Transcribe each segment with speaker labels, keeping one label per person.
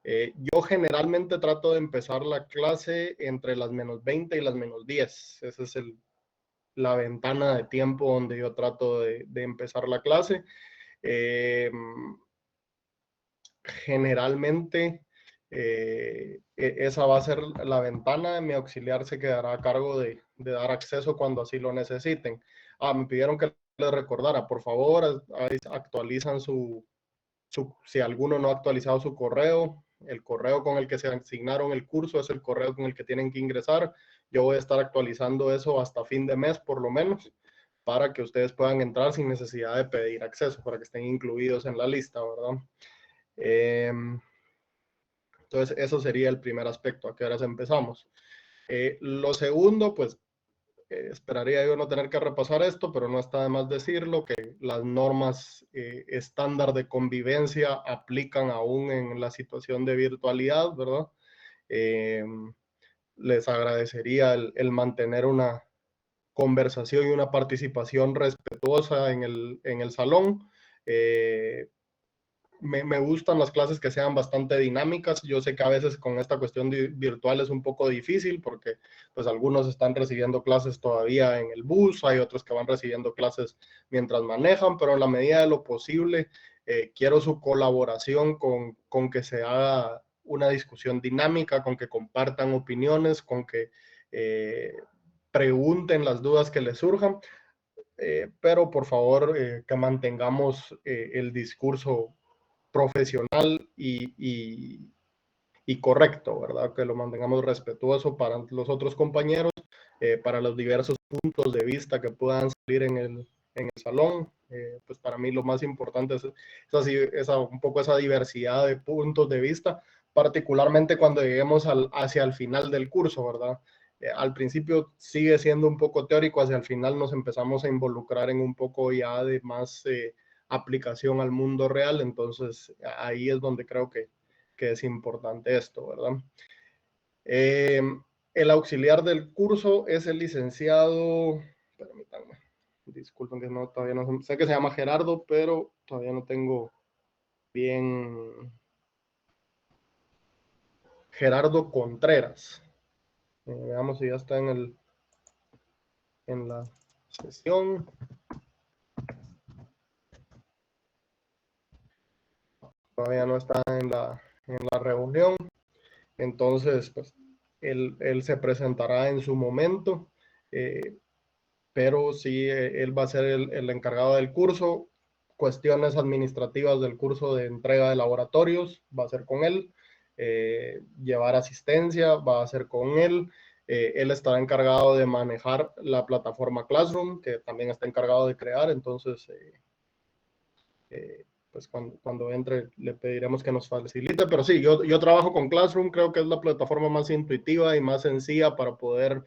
Speaker 1: Yo generalmente trato de empezar la clase entre las -20 y las -10. Esa es la ventana de tiempo donde yo trato de empezar la clase. Generalmente esa va a ser la ventana. Mi auxiliar se quedará a cargo de dar acceso cuando así lo necesiten. Me pidieron que les recordara, por favor, actualizan si alguno no ha actualizado su correo, el correo con el que se asignaron el curso es el correo con el que tienen que ingresar. Yo voy a estar actualizando eso hasta fin de mes, por lo menos, para que ustedes puedan entrar sin necesidad de pedir acceso, para que estén incluidos en la lista, ¿verdad? Entonces, eso sería el primer aspecto. ¿A qué horas empezamos? Lo segundo, pues, esperaría yo no tener que repasar esto, pero no está de más decirlo, que las normas estándar de convivencia aplican aún en la situación de virtualidad, ¿verdad? Les agradecería el mantener una conversación y una participación respetuosa en el salón. Me gustan las clases que sean bastante dinámicas. Yo sé que a veces con esta cuestión virtual es un poco difícil porque pues algunos están recibiendo clases todavía en el bus, hay otros que van recibiendo clases mientras manejan, pero en la medida de lo posible quiero su colaboración con que se haga una discusión dinámica, con que compartan opiniones, con que pregunten las dudas que les surjan. Pero por favor que mantengamos el discurso profesional y correcto, ¿verdad? Que lo mantengamos respetuoso para los otros compañeros, para los diversos puntos de vista que puedan salir en el salón. Pues para mí lo más importante es un poco esa diversidad de puntos de vista, particularmente cuando lleguemos hacia el final del curso, ¿verdad? Al principio sigue siendo un poco teórico, hacia el final nos empezamos a involucrar en un poco ya de más aplicación al mundo real, entonces ahí es donde creo que es importante esto, ¿verdad? El auxiliar del curso es el licenciado, permítanme, disculpen que no, todavía no sé que se llama Gerardo, pero todavía no tengo bien. Gerardo Contreras. Veamos si ya está en la sesión. Todavía no está en la reunión. Entonces, pues, él se presentará en su momento, pero sí, él va a ser el encargado del curso. Cuestiones administrativas del curso de entrega de laboratorios va a ser con él. Llevar asistencia va a ser con él. Él estará encargado de manejar la plataforma Classroom, que también está encargado de crear. Entonces, pues cuando entre le pediremos que nos facilite, pero sí, yo trabajo con Classroom, creo que es la plataforma más intuitiva y más sencilla para poder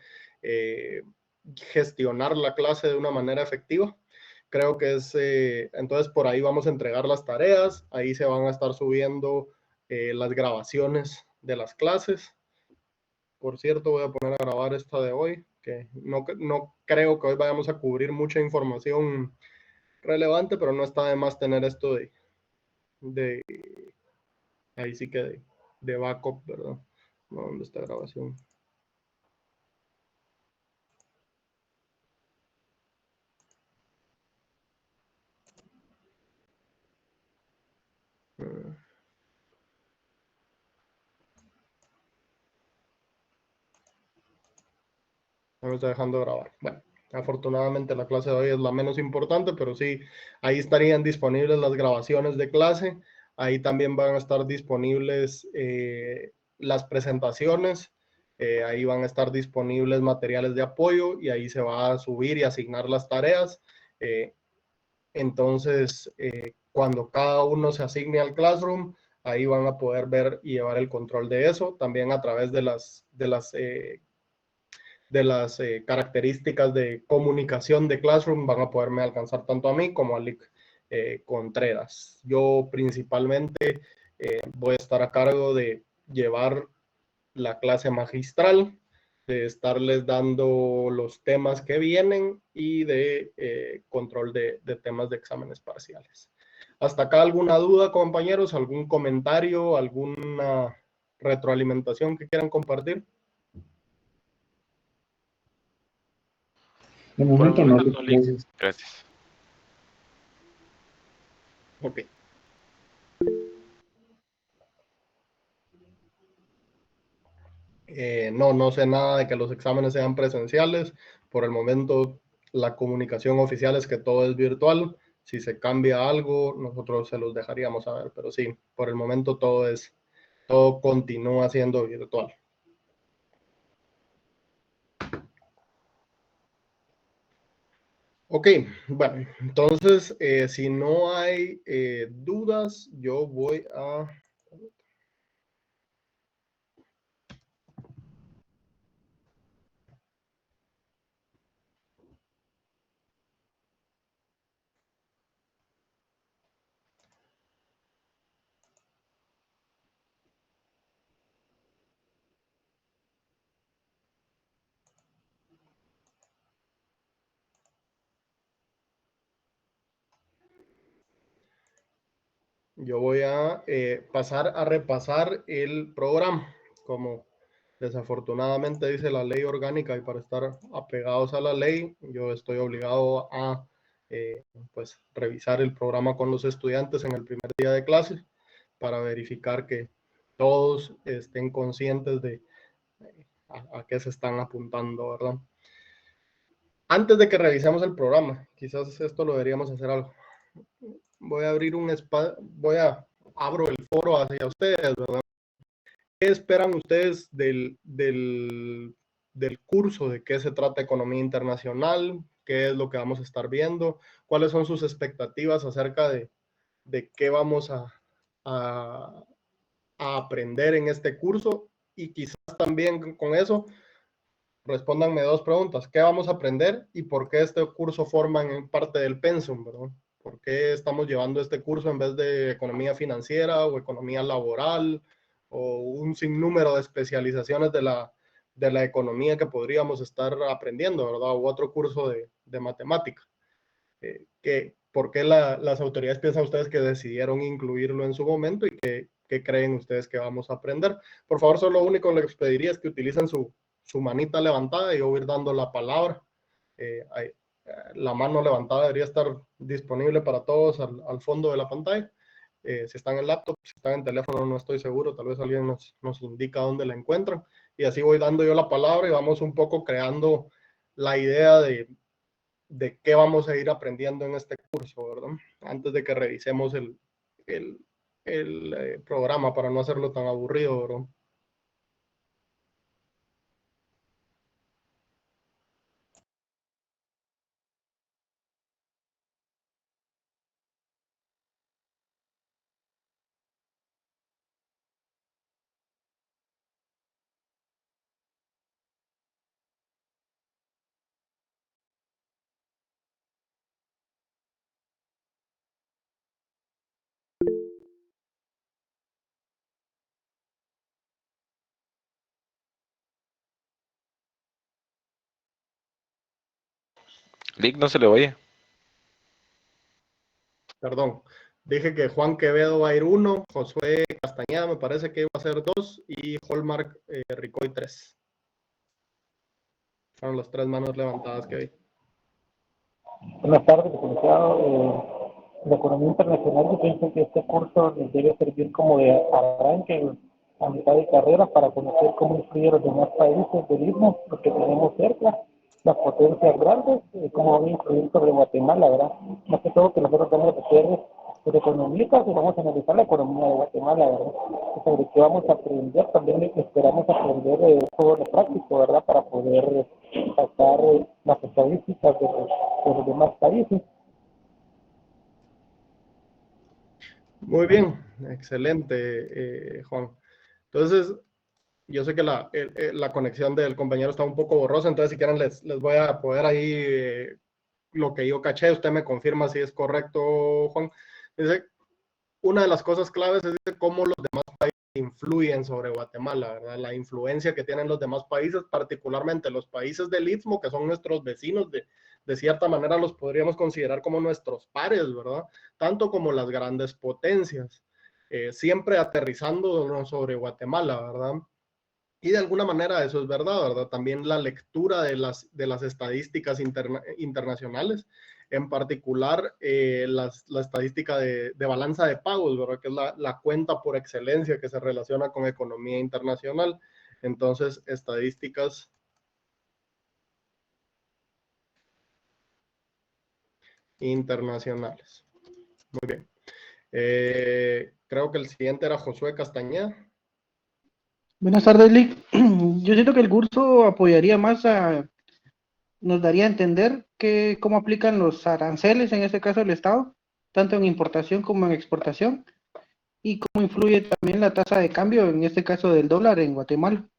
Speaker 1: gestionar la clase de una manera efectiva. Creo que entonces por ahí vamos a entregar las tareas, ahí se van a estar subiendo las grabaciones de las clases. Por cierto, voy a poner a grabar esta de hoy, que no creo que hoy vayamos a cubrir mucha información relevante, pero no está de más tener esto de ahí sí que de backup, ¿verdad? No, ¿dónde está la grabación? No me está dejando grabar. Bueno, afortunadamente la clase de hoy es la menos importante, pero sí, ahí estarían disponibles las grabaciones de clase. Ahí también van a estar disponibles las presentaciones. Ahí van a estar disponibles materiales de apoyo y ahí se va a subir y asignar las tareas. Entonces, cuando cada uno se asigne al Classroom, ahí van a poder ver y llevar el control de eso. También a través de las características de comunicación de Classroom van a poderme alcanzar tanto a mí como a Lick Contreras. Yo principalmente voy a estar a cargo de llevar la clase magistral, de estarles dando los temas que vienen y de control de temas de exámenes parciales. ¿Hasta acá alguna duda, compañeros? ¿Algún comentario? ¿Alguna retroalimentación que quieran compartir?
Speaker 2: De
Speaker 3: Por el
Speaker 2: momento no,
Speaker 3: momento no, Lick.
Speaker 2: gracias.
Speaker 3: Gracias.
Speaker 1: Ok. No sé nada de que los exámenes sean presenciales. Por el momento, la comunicación oficial es que todo es virtual. Si se cambia algo, nosotros se los dejaríamos saber. Pero sí, por el momento todo continúa siendo virtual. Ok, bueno, entonces, si no hay dudas, yo voy a... Yo voy a pasar a repasar el programa, como desafortunadamente dice la ley orgánica y para estar apegados a la ley, yo estoy obligado a pues revisar el programa con los estudiantes en el primer día de clase para verificar que todos estén conscientes de a qué se están apuntando, ¿verdad? Antes de que revisemos el programa, quizás esto lo deberíamos hacer algo. Voy a abrir un espacio, abro el foro hacia ustedes, ¿verdad? ¿Qué esperan ustedes del curso? ¿De qué se trata economía internacional? ¿Qué es lo que vamos a estar viendo? ¿Cuáles son sus expectativas acerca de qué vamos a aprender en este curso? Y quizás también con eso, respóndanme dos preguntas. ¿Qué vamos a aprender y por qué este curso forma en parte del pensum, ¿verdad? ¿Por qué estamos llevando este curso en vez de economía financiera o economía laboral o un sinnúmero de especializaciones de la economía que podríamos estar aprendiendo, ¿verdad? U otro curso de matemática. ¿Por qué las autoridades piensan ustedes que decidieron incluirlo en su momento y qué creen ustedes que vamos a aprender? Por favor, solo lo único que les pediría es que utilicen su manita levantada y yo voy a ir dando la palabra. La mano levantada debería estar disponible para todos al fondo de la pantalla. Si están en laptop, si están en teléfono, no estoy seguro, tal vez alguien nos indica dónde la encuentran. Y así voy dando yo la palabra y vamos un poco creando la idea de qué vamos a ir aprendiendo en este curso, ¿verdad? Antes de que revisemos el programa para no hacerlo tan aburrido, ¿verdad?
Speaker 3: Lick, no se le oye.
Speaker 1: Perdón, dije que Juan Quevedo va a ir 1, Josué Castañeda me parece que iba a ser 2 y Hallmark Ricoy 3. Fueron las 3 manos levantadas que vi.
Speaker 2: Buenas tardes, licenciado. La economía internacional, yo pienso que este curso les debe servir como de arranque a mitad de carrera para conocer cómo influyen los demás países del istmo, los que tenemos cerca, las potencias grandes, cómo van a influir sobre Guatemala, ¿verdad? Más que todo que nosotros vamos a ser economistas y vamos a analizar la economía de Guatemala, ¿verdad? Y sobre qué vamos a aprender, también esperamos aprender todo lo práctico, ¿verdad? Para poder sacar las estadísticas de los demás países.
Speaker 1: Muy bien, excelente, Juan. Entonces, yo sé que la conexión del compañero está un poco borrosa, entonces si quieren les voy a poder ahí lo que yo caché, usted me confirma si es correcto, Juan. Dice, una de las cosas claves es cómo los demás países influyen sobre Guatemala, ¿verdad? La influencia que tienen los demás países, particularmente los países del Istmo, que son nuestros vecinos, de cierta manera los podríamos considerar como nuestros pares, ¿verdad? Tanto como las grandes potencias, siempre aterrizando sobre Guatemala, ¿verdad? Y de alguna manera eso es verdad, ¿verdad? También la lectura de las estadísticas internacionales, en particular la estadística de balanza de pagos, ¿verdad? Que es la cuenta por excelencia que se relaciona con economía internacional. Entonces, estadísticas internacionales. Muy bien. Creo que el siguiente era Josué Castañeda.
Speaker 3: Buenas tardes, Lick. Yo siento que el curso apoyaría más nos daría a entender cómo aplican los aranceles, en este caso el Estado, tanto en importación como en exportación, y cómo influye también la tasa de cambio, en este caso del dólar en Guatemala.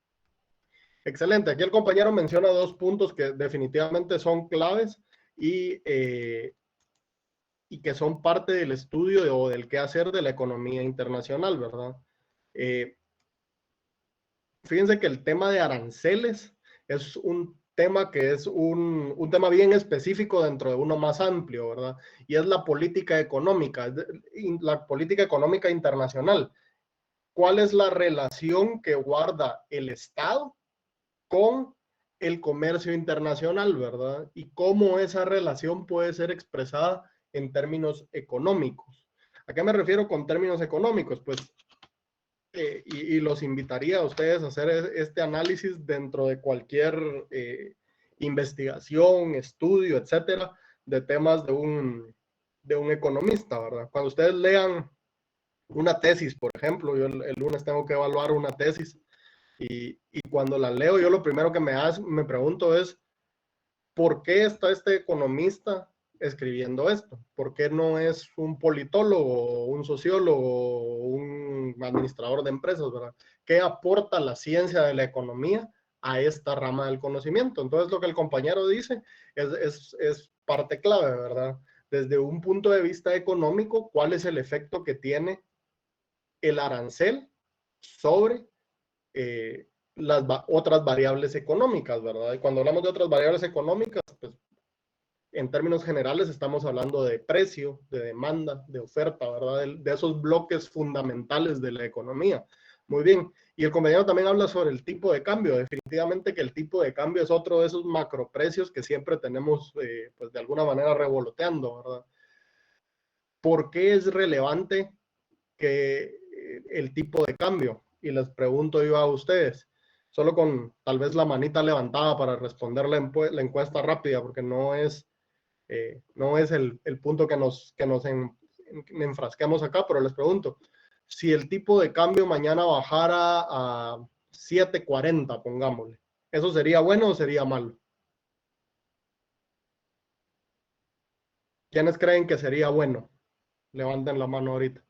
Speaker 1: Excelente. Aquí el compañero menciona dos puntos que definitivamente son claves y que son parte del estudio o del quehacer de la economía internacional, ¿verdad? Fíjense que el tema de aranceles es un tema que es un tema bien específico dentro de uno más amplio, ¿verdad? Y es la política económica internacional. ¿Cuál es la relación que guarda el Estado con el comercio internacional, ¿verdad? Y cómo esa relación puede ser expresada en términos económicos. ¿A qué me refiero con términos económicos? Pues, y los invitaría a ustedes a hacer este análisis dentro de cualquier investigación, estudio, etcétera, de temas de un economista, ¿verdad? Cuando ustedes lean una tesis, por ejemplo, yo el lunes tengo que evaluar una tesis, y cuando la leo, yo lo primero que me pregunto es, ¿por qué está este economista escribiendo esto? ¿Por qué no es un politólogo, un sociólogo, un administrador de empresas, ¿verdad? ¿Qué aporta la ciencia de la economía a esta rama del conocimiento? Entonces, lo que el compañero dice es parte clave, ¿verdad? Desde un punto de vista económico, ¿cuál es el efecto que tiene el arancel sobre las otras variables económicas, ¿verdad? Y cuando hablamos de otras variables económicas, pues en términos generales estamos hablando de precio, de demanda, de oferta, ¿verdad? De esos bloques fundamentales de la economía. Muy bien. Y el compañero también habla sobre el tipo de cambio. Definitivamente que el tipo de cambio es otro de esos macroprecios que siempre tenemos, pues de alguna manera revoloteando, ¿verdad? ¿Por qué es relevante que el tipo de cambio? Y les pregunto yo a ustedes, solo con tal vez la manita levantada para responder la encuesta rápida, porque no es el punto que nos enfrasquemos acá, pero les pregunto, si el tipo de cambio mañana bajara a 7.40, pongámosle, ¿eso sería bueno o sería malo? ¿Quiénes creen que sería bueno? Levanten la mano ahorita.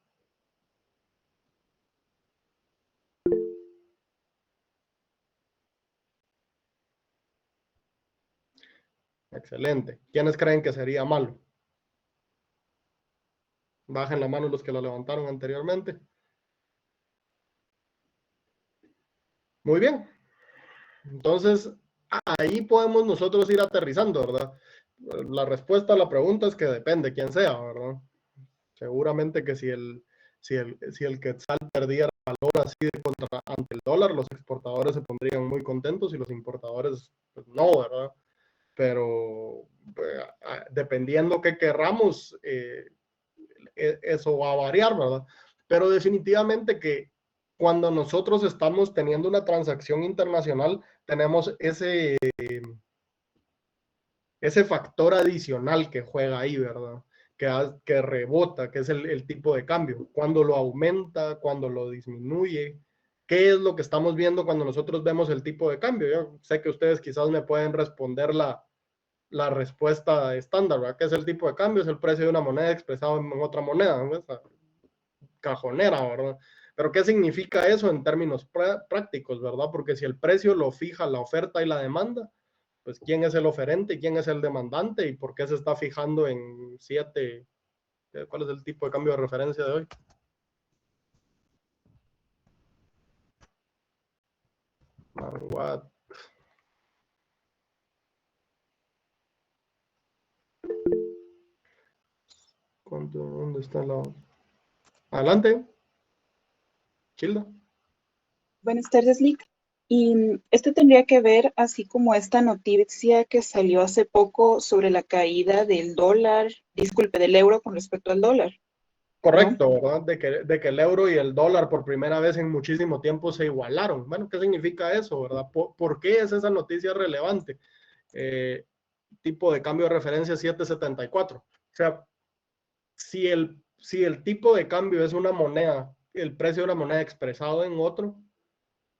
Speaker 1: Excelente. ¿Quiénes creen que sería malo? Bajen la mano los que la levantaron anteriormente. Muy bien. Entonces, ahí podemos nosotros ir aterrizando, ¿verdad? La respuesta a la pregunta es que depende quién sea, ¿verdad? Seguramente que si el quetzal perdiera valor así ante el dólar, los exportadores se pondrían muy contentos y los importadores, pues no, ¿verdad? Pero dependiendo qué querramos, eso va a variar, ¿verdad? Pero definitivamente que cuando nosotros estamos teniendo una transacción internacional, tenemos ese factor adicional que juega ahí, ¿verdad? Que rebota, que es el tipo de cambio. Cuando lo aumenta, cuando lo disminuye. ¿Qué es lo que estamos viendo cuando nosotros vemos el tipo de cambio? Yo sé que ustedes quizás me pueden responder la respuesta estándar, ¿verdad? ¿Qué es el tipo de cambio? Es el precio de una moneda expresado en otra moneda, ¿no? Esa cajonera, ¿verdad? Pero ¿qué significa eso en términos prácticos, verdad? Porque si el precio lo fija la oferta y la demanda, pues quién es el oferente y quién es el demandante y por qué se está fijando en 7, ¿cuál es el tipo de cambio de referencia de hoy? What? ¿Dónde está la...? Adelante. Childa.
Speaker 4: Buenas tardes, Lick. Y esto tendría que ver, así como esta noticia que salió hace poco sobre la caída del dólar, disculpe, del euro con respecto al dólar.
Speaker 1: Correcto, ¿no? ¿Verdad? De que el euro y el dólar por primera vez en muchísimo tiempo se igualaron. Bueno, ¿qué significa eso, verdad? ¿Por qué es esa noticia relevante? Tipo de cambio de referencia 7.74. O sea, si el tipo de cambio es una moneda, el precio de una moneda expresado en otro,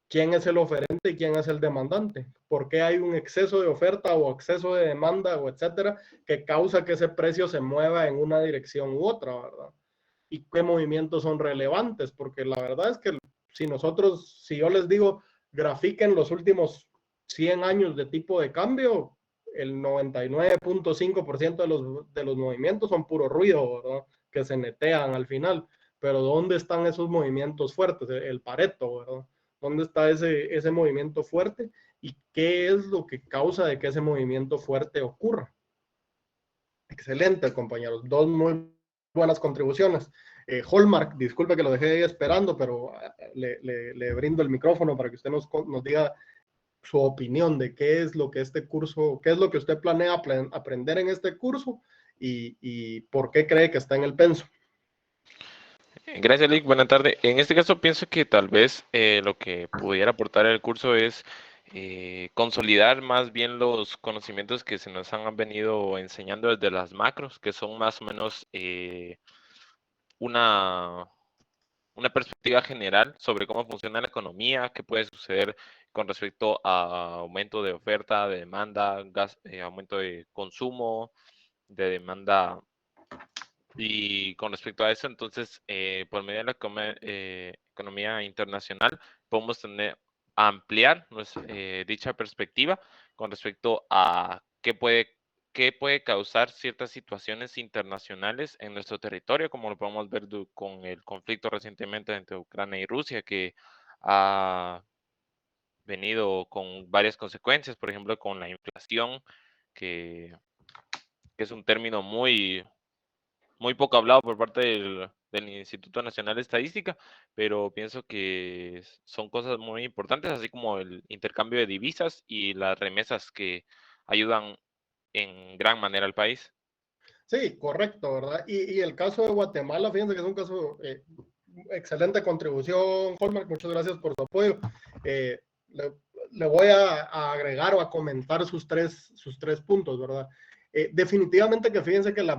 Speaker 1: ¿quién es el oferente y quién es el demandante? ¿Por qué hay un exceso de oferta o exceso de demanda o etcétera que causa que ese precio se mueva en una dirección u otra, verdad? Y qué movimientos son relevantes, porque la verdad es que si yo les digo, grafiquen los últimos 100 años de tipo de cambio, el 99.5% de los movimientos son puro ruido, ¿verdad? Que se netean al final. Pero ¿dónde están esos movimientos fuertes? El Pareto, ¿verdad? ¿Dónde está ese movimiento fuerte? ¿Y qué es lo que causa de que ese movimiento fuerte ocurra? Excelente, compañeros. Dos muy buenas contribuciones. Hallmark, disculpe que lo dejé ahí esperando, pero le brindo el micrófono para que usted nos diga su opinión de qué es lo que este curso, qué es lo que usted planea aprender en este curso y por qué cree que está en el penso.
Speaker 5: Gracias, Lick. Buenas tardes. En este caso pienso que tal vez lo que pudiera aportar el curso es consolidar más bien los conocimientos que se nos han venido enseñando desde las macros, que son más o menos una, una perspectiva general sobre cómo funciona la economía, qué puede suceder con respecto a aumento de oferta, de demanda, aumento de consumo, de demanda. Y con respecto a eso, entonces, por medio de la economía internacional, podemos ampliar dicha perspectiva con respecto a qué puede causar ciertas situaciones internacionales en nuestro territorio, como lo podemos ver con el conflicto recientemente entre Ucrania y Rusia, que ha venido con varias consecuencias, por ejemplo, con la inflación, que es un término muy poco hablado por parte del Instituto Nacional de Estadística, pero pienso que son cosas muy importantes, así como el intercambio de divisas y las remesas que ayudan en gran manera al país.
Speaker 1: Sí, correcto, ¿verdad? Y el caso de Guatemala, fíjense que es un caso, excelente contribución, Hallmark, muchas gracias por su apoyo. Le voy a agregar o a comentar sus tres puntos, ¿verdad? Definitivamente que fíjense que la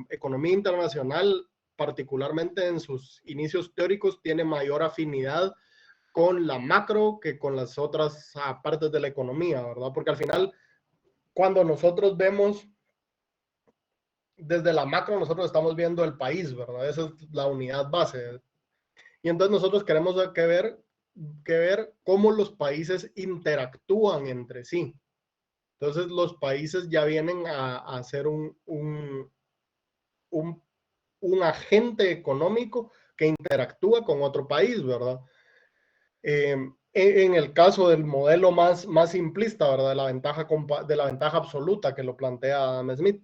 Speaker 1: economía internacional, particularmente en sus inicios teóricos, tiene mayor afinidad con la macro que con las otras partes de la economía, ¿verdad? Porque al final, cuando nosotros vemos desde la macro, nosotros estamos viendo el país, ¿verdad? Esa es la unidad base. Y entonces nosotros queremos ver cómo los países interactúan entre sí. Entonces los países ya vienen a ser un agente económico que interactúa con otro país, ¿verdad? En el caso del modelo más simplista, ¿verdad? De la ventaja absoluta que lo plantea Adam Smith.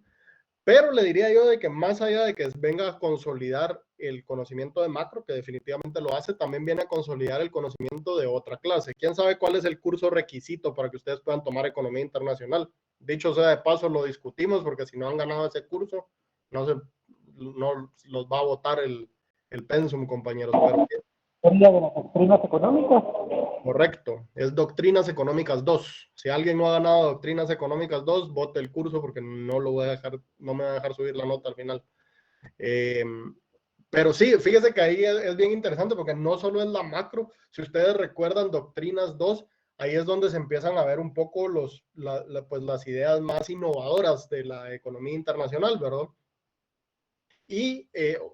Speaker 1: Pero le diría yo de que más allá de que venga a consolidar el conocimiento de macro, que definitivamente lo hace, también viene a consolidar el conocimiento de otra clase. ¿Quién sabe cuál es el curso requisito para que ustedes puedan tomar economía internacional? Dicho sea de paso, lo discutimos porque si no han ganado ese curso, no los va a votar el pensum, compañeros. Pero,
Speaker 2: ¿Sería de las doctrinas económicas?
Speaker 1: correcto, es Doctrinas Económicas 2. Si alguien no ha ganado Doctrinas Económicas 2, vote el curso porque no me va a dejar subir la nota al final. Pero sí, fíjese que ahí es bien interesante porque no solo es la macro, si ustedes recuerdan Doctrinas 2, ahí es donde se empiezan a ver un poco pues las ideas más innovadoras de la economía internacional, ¿verdad?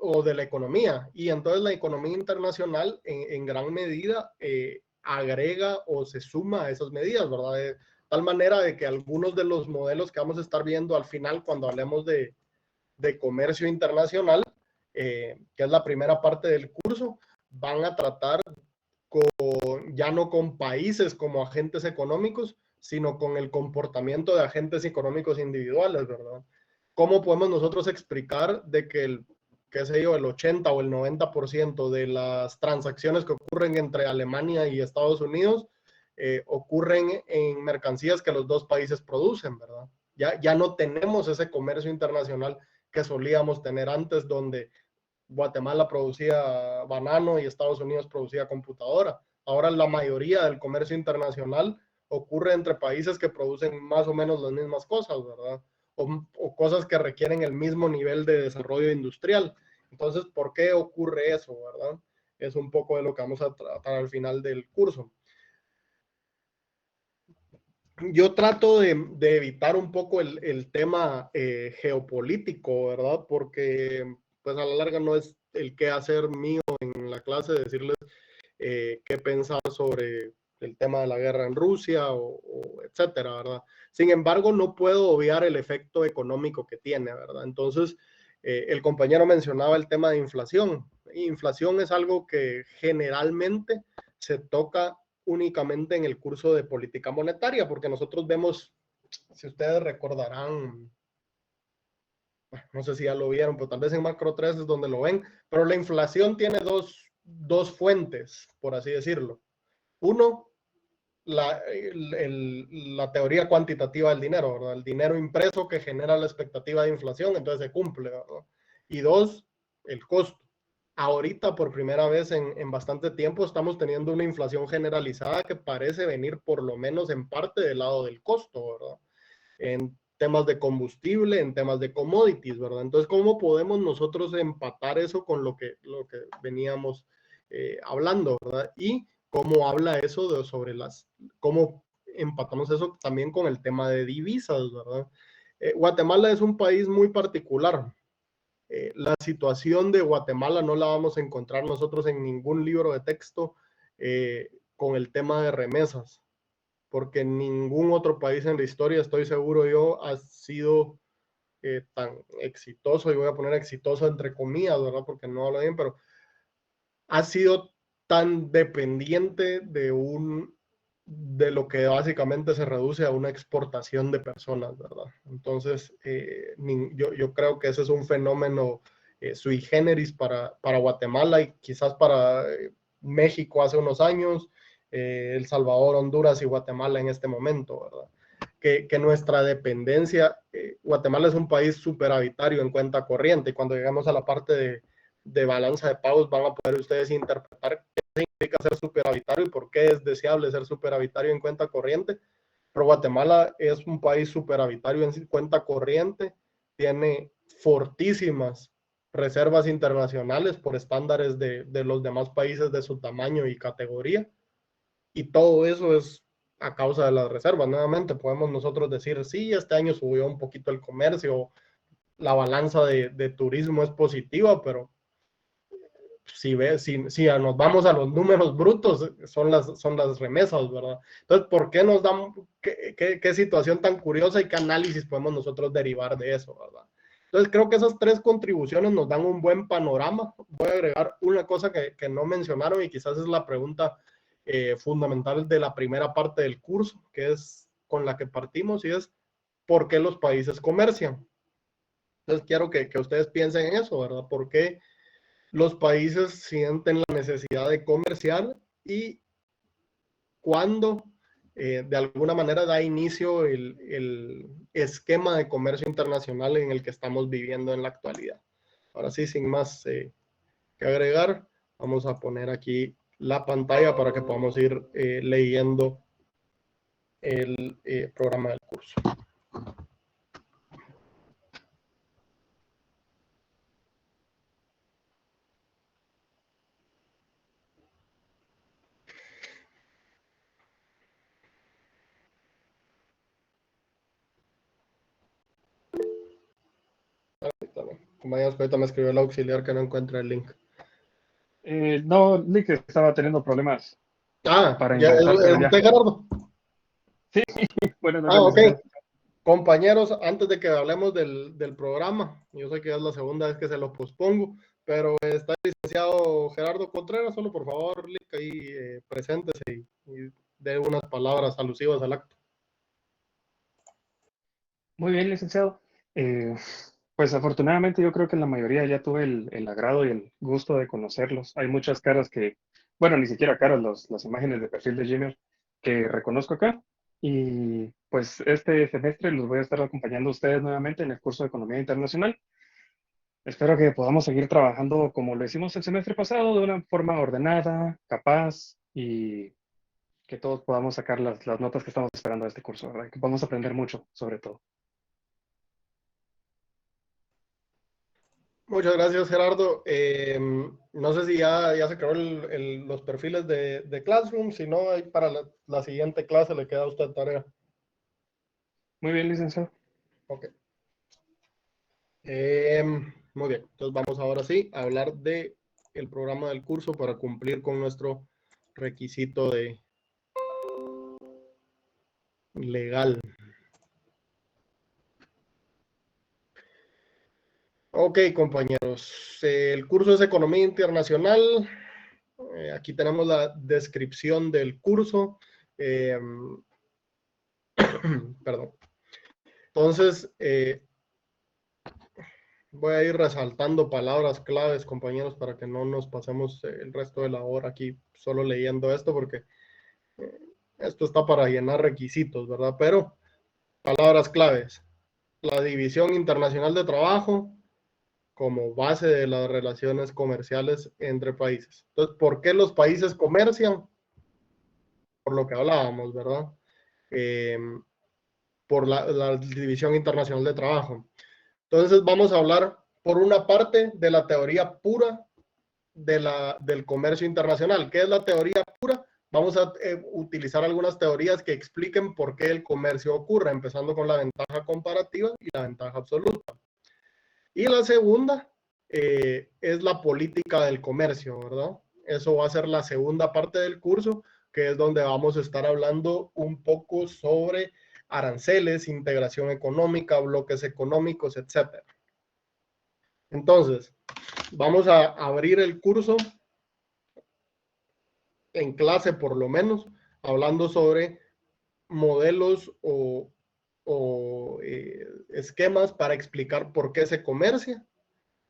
Speaker 1: O de la economía. Y entonces la economía internacional en gran medida agrega o se suma a esas medidas, ¿verdad? De tal manera de que algunos de los modelos que vamos a estar viendo al final cuando hablemos de comercio internacional, que es la primera parte del curso, van a tratar ya no con países como agentes económicos, sino con el comportamiento de agentes económicos individuales, ¿verdad? ¿Cómo podemos nosotros explicar de que el 80 o el 90% de las transacciones que ocurren entre Alemania y Estados Unidos ocurren en mercancías que los dos países producen, ¿verdad? Ya no tenemos ese comercio internacional que solíamos tener antes, donde Guatemala producía banano y Estados Unidos producía computadora. Ahora la mayoría del comercio internacional ocurre entre países que producen más o menos las mismas cosas, ¿verdad? O cosas que requieren el mismo nivel de desarrollo industrial. Entonces, ¿por qué ocurre eso, verdad? Es un poco de lo que vamos a tratar al final del curso. Yo trato de evitar un poco el tema geopolítico, ¿verdad? Porque pues a la larga no es el qué hacer mío en la clase, decirles qué pensar sobre el tema de la guerra en Rusia o etcétera, ¿verdad? Sin embargo, no puedo obviar el efecto económico que tiene, ¿verdad? Entonces, el compañero mencionaba el tema de inflación. Inflación es algo que generalmente se toca únicamente en el curso de política monetaria, porque nosotros vemos, si ustedes recordarán, no sé si ya lo vieron, pero tal vez en macro 3 es donde lo ven, pero la inflación tiene dos fuentes, por así decirlo. Uno, la teoría cuantitativa del dinero, ¿verdad? El dinero impreso que genera la expectativa de inflación, entonces se cumple, ¿verdad? Y dos, el costo. Ahorita, por primera vez en bastante tiempo, estamos teniendo una inflación generalizada que parece venir por lo menos en parte del lado del costo, ¿verdad? En temas de combustible, en temas de commodities, ¿verdad? Entonces, ¿cómo podemos nosotros empatar eso con lo que veníamos hablando, ¿verdad? Y cómo habla eso sobre cómo empatamos eso también con el tema de divisas, ¿verdad? Guatemala es un país muy particular. La situación de Guatemala no la vamos a encontrar nosotros en ningún libro de texto con el tema de remesas, porque ningún otro país en la historia, estoy seguro yo, ha sido tan exitoso, y voy a poner exitoso entre comillas, ¿verdad? Porque no hablo bien, pero ha sido tan dependiente de lo que básicamente se reduce a una exportación de personas, ¿verdad? Entonces, yo creo que ese es un fenómeno sui generis para Guatemala y quizás para México hace unos años, El Salvador, Honduras y Guatemala en este momento, ¿verdad? Que nuestra dependencia, Guatemala es un país superavitario en cuenta corriente, y cuando llegamos a la parte de balanza de pagos van a poder ustedes interpretar qué significa ser superavitario y por qué es deseable ser superavitario en cuenta corriente. Pero Guatemala es un país superavitario en cuenta corriente, tiene fortísimas reservas internacionales por estándares de los demás países de su tamaño y categoría, y todo eso es a causa de las reservas. Nuevamente podemos nosotros decir, sí, este año subió un poquito el comercio, la balanza de turismo es positiva, pero si nos vamos a los números brutos, son las remesas, ¿verdad? Entonces, ¿por qué nos dan, qué situación tan curiosa y qué análisis podemos nosotros derivar de eso, ¿verdad? Entonces, creo que esas tres contribuciones nos dan un buen panorama. Voy a agregar una cosa que no mencionaron y quizás es la pregunta fundamental de la primera parte del curso, que es con la que partimos, y es ¿por qué los países comercian? Entonces, quiero que ustedes piensen en eso, ¿verdad? ¿Por qué los países sienten la necesidad de comerciar y cuándo de alguna manera da inicio el esquema de comercio internacional en el que estamos viviendo en la actualidad? Ahora sí, sin más que agregar, vamos a poner aquí la pantalla para que podamos ir leyendo el programa del curso. Compañeros, ahorita me escribió el auxiliar que no encuentra el link.
Speaker 6: No, Nick estaba teniendo problemas para
Speaker 1: Ya
Speaker 6: ingresar, pero ya.
Speaker 1: ¿usted, Gerardo?
Speaker 6: Bueno, no le
Speaker 1: Ok.
Speaker 6: necesito.
Speaker 1: Compañeros, antes de que hablemos del programa, yo sé que es la segunda vez que se lo pospongo, pero está el licenciado Gerardo Contreras. Solo por favor, Lick, ahí preséntese y dé unas palabras alusivas al acto.
Speaker 6: Muy bien, licenciado. Pues afortunadamente yo creo que la mayoría ya tuve el agrado y el gusto de conocerlos. Hay muchas caras que, bueno, ni siquiera caras, las imágenes de perfil de Gmail que reconozco acá. Y pues este semestre los voy a estar acompañando a ustedes nuevamente en el curso de Economía Internacional. Espero que podamos seguir trabajando como lo hicimos el semestre pasado, de una forma ordenada, capaz y que todos podamos sacar las notas que estamos esperando de este curso, ¿verdad? Que podamos aprender mucho, sobre todo.
Speaker 1: Muchas gracias, Gerardo. No sé si ya se creó los perfiles de Classroom. Si no, ahí para la siguiente clase le queda a usted tarea.
Speaker 6: Muy bien, licenciado.
Speaker 1: Ok. Muy bien. Entonces vamos ahora sí a hablar de el programa del curso para cumplir con nuestro requisito de legal. Ok, compañeros. El curso es Economía Internacional. Aquí tenemos la descripción del curso. Perdón. Entonces, voy a ir resaltando palabras claves, compañeros, para que no nos pasemos el resto de la hora aquí solo leyendo esto, porque eh, esto está para llenar requisitos, ¿verdad? Pero palabras claves. La División Internacional de Trabajo como base de las relaciones comerciales entre países. Entonces, ¿por qué los países comercian? Por lo que hablábamos, ¿verdad? Eh, por la División Internacional de Trabajo. Entonces, vamos a hablar por una parte de la teoría pura del comercio internacional. ¿Qué es la teoría pura? Vamos a utilizar algunas teorías que expliquen por qué el comercio ocurre, empezando con la ventaja comparativa y la ventaja absoluta. Y la segunda es la política del comercio, ¿verdad? Eso va a ser la segunda parte del curso, que es donde vamos a estar hablando un poco sobre aranceles, integración económica, bloques económicos, etc. Entonces, vamos a abrir el curso en clase por lo menos, hablando sobre modelos o esquemas para explicar por qué se comercia,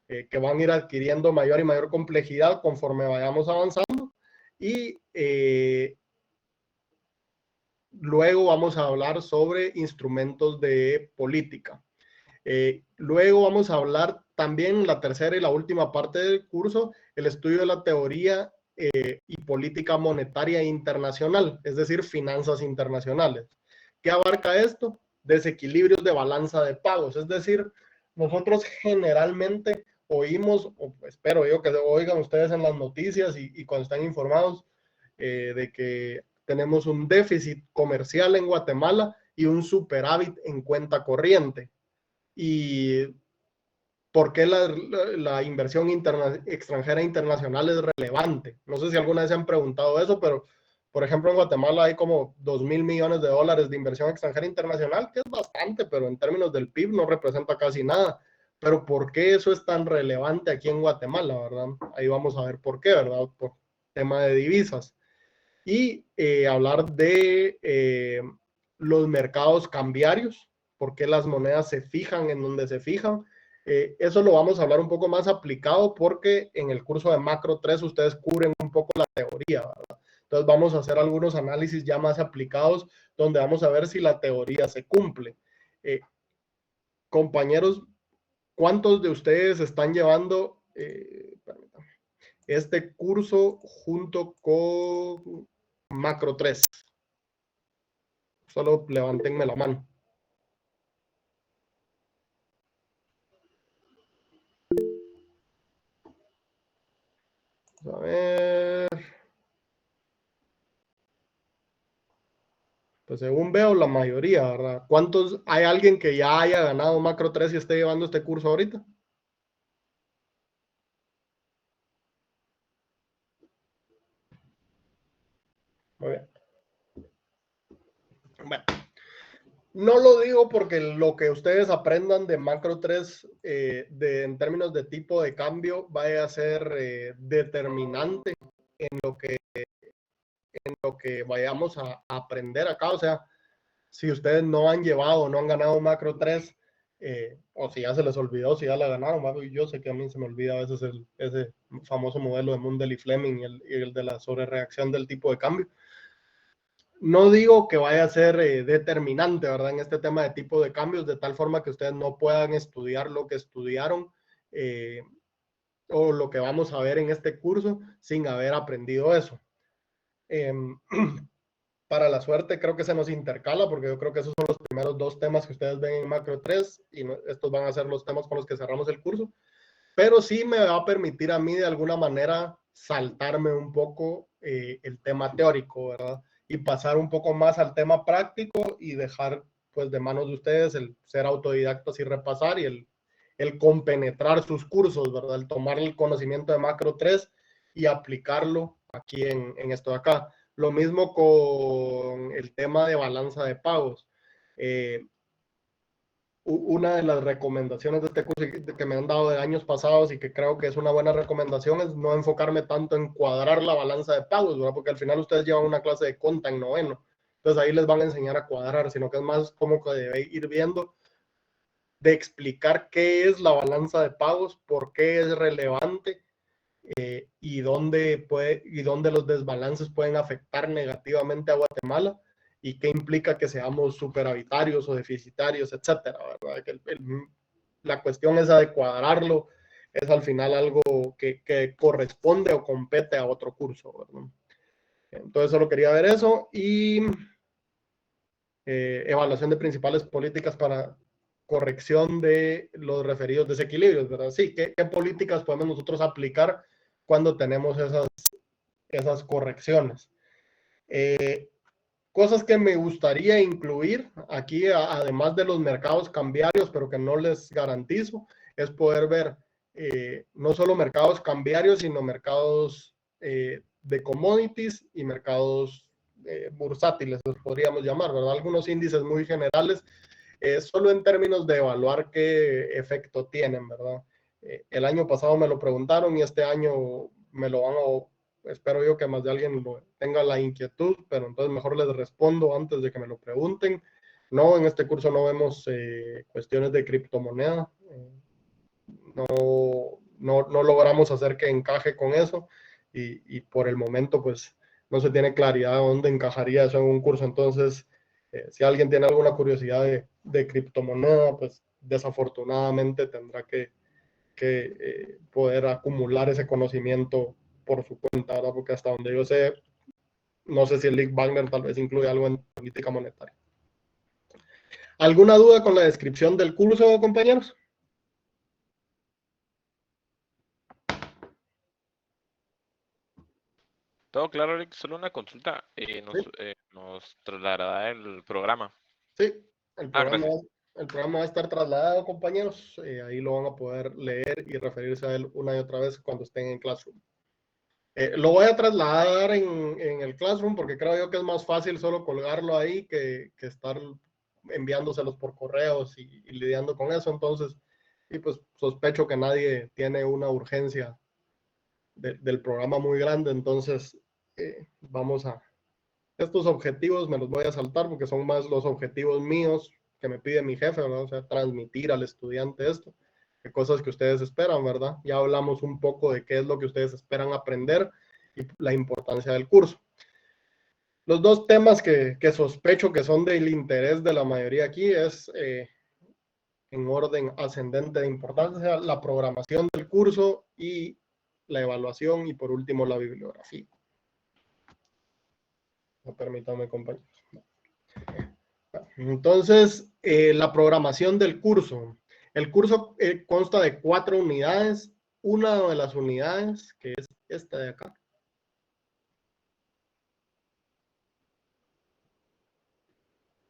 Speaker 1: que van a ir adquiriendo mayor y mayor complejidad conforme vayamos avanzando. Y luego vamos a hablar sobre instrumentos de política. Luego vamos a hablar también la tercera y la última parte del curso, el estudio de la teoría y política monetaria internacional, es decir, finanzas internacionales. ¿Qué abarca esto? Desequilibrios de balanza de pagos, es decir, nosotros generalmente oímos, o espero yo que oigan ustedes en las noticias y cuando están informados de que tenemos un déficit comercial en Guatemala y un superávit en cuenta corriente. Y por qué la inversión extranjera internacional es relevante. No sé si alguna vez se han preguntado eso, pero por ejemplo en Guatemala hay como 2.000 millones de dólares de inversión extranjera internacional, que es bastante, pero en términos del PIB no representa casi nada. Pero ¿por qué eso es tan relevante aquí en Guatemala, verdad? Ahí vamos a ver por qué, ¿verdad? Por tema de divisas. Y hablar de los mercados cambiarios, por qué las monedas se fijan en donde se fijan. Eso lo vamos a hablar un poco más aplicado porque en el curso de Macro 3 ustedes cubren un poco la teoría, ¿verdad? Entonces vamos a hacer algunos análisis ya más aplicados donde vamos a ver si la teoría se cumple. Compañeros, ¿cuántos de ustedes están llevando este curso junto con Macro 3? Solo levantenme la mano. A ver. Pues según veo, la mayoría, ¿verdad? ¿Cuántos, hay alguien que ya haya ganado Macro 3 y esté llevando este curso ahorita? Muy bien. Bueno, No lo digo porque lo que ustedes aprendan de Macro 3 en términos de tipo de cambio vaya a ser determinante en lo que vayamos a aprender acá. O sea, si ustedes no han llevado, no han ganado Macro 3, o si ya se les olvidó, si ya la ganaron, yo sé que a mí se me olvida a veces ese famoso modelo de Mundell y Fleming y el de la sobrereacción del tipo de cambio. No digo que vaya a ser determinante, ¿verdad? En este tema de tipo de cambios, de tal forma que ustedes no puedan estudiar lo que estudiaron o lo que vamos a ver en este curso sin haber aprendido eso. Para la suerte creo que se nos intercala, porque yo creo que esos son los primeros dos temas que ustedes ven en Macro 3 y estos van a ser los temas con los que cerramos el curso, pero sí me va a permitir a mí de alguna manera saltarme un poco el tema teórico, ¿verdad? Y pasar un poco más al tema práctico y dejar pues de manos de ustedes el ser autodidactas y repasar y el compenetrar sus cursos, ¿verdad? El tomar el conocimiento de Macro 3 y aplicarlo aquí en esto de acá. Lo mismo con el tema de balanza de pagos. Una de las recomendaciones de este curso que me han dado de años pasados y que creo que es una buena recomendación es no enfocarme tanto en cuadrar la balanza de pagos, ¿verdad? Porque al final ustedes llevan una clase de conta en noveno. Entonces ahí les van a enseñar a cuadrar, sino que es más como que debe ir viendo de explicar qué es la balanza de pagos, por qué es relevante y dónde los desbalances pueden afectar negativamente a Guatemala y qué implica que seamos superavitarios o deficitarios, etcétera, ¿verdad? La cuestión esa de cuadrarlo es al final algo que corresponde o compete a otro curso, ¿verdad? Entonces solo quería ver eso y evaluación de principales políticas para corrección de los referidos desequilibrios, ¿verdad? Sí, ¿qué políticas podemos nosotros aplicar cuando tenemos esas correcciones? Cosas que me gustaría incluir aquí, además de los mercados cambiarios, pero que no les garantizo, es poder ver no solo mercados cambiarios, sino mercados de commodities y mercados bursátiles, los podríamos llamar, ¿verdad? Algunos índices muy generales, solo en términos de evaluar qué efecto tienen, ¿verdad? El año pasado me lo preguntaron y este año me lo van a, espero yo que más de alguien tenga la inquietud, pero entonces mejor les respondo antes de que me lo pregunten. No, en este curso no vemos cuestiones de criptomoneda, no logramos hacer que encaje con eso y por el momento pues no se tiene claridad de dónde encajaría eso en un curso. Entonces, si alguien tiene alguna curiosidad de criptomoneda, pues desafortunadamente tendrá que poder acumular ese conocimiento por su cuenta, ¿verdad? Porque hasta donde yo sé, no sé si el Lick Wagner tal vez incluye algo en política monetaria. ¿Alguna duda con la descripción del curso, compañeros?
Speaker 5: Todo claro, Eric. Solo una consulta. Nos trasladará el programa.
Speaker 1: Sí, el programa,
Speaker 5: Gracias.
Speaker 1: el programa va a estar trasladado, compañeros. Ahí lo van a poder leer y referirse a él una y otra vez cuando estén en Classroom. Lo voy a trasladar en el Classroom porque creo yo que es más fácil solo colgarlo ahí que estar enviándoselos por correos y lidiando con eso. Entonces, y pues sospecho que nadie tiene una urgencia del programa muy grande. Entonces, vamos a... Estos objetivos me los voy a saltar porque son más los objetivos míos que me pide mi jefe, ¿verdad? O sea, transmitir al estudiante esto, de cosas que ustedes esperan, ¿verdad? Ya hablamos un poco de qué es lo que ustedes esperan aprender y la importancia del curso. Los dos temas que sospecho que son del interés de la mayoría aquí es, en orden ascendente de importancia, la programación del curso y la evaluación y por último la bibliografía. No, permítanme, compañeros. Entonces, la programación del curso. El curso consta de 4 unidades. Una de las unidades, que es esta de acá,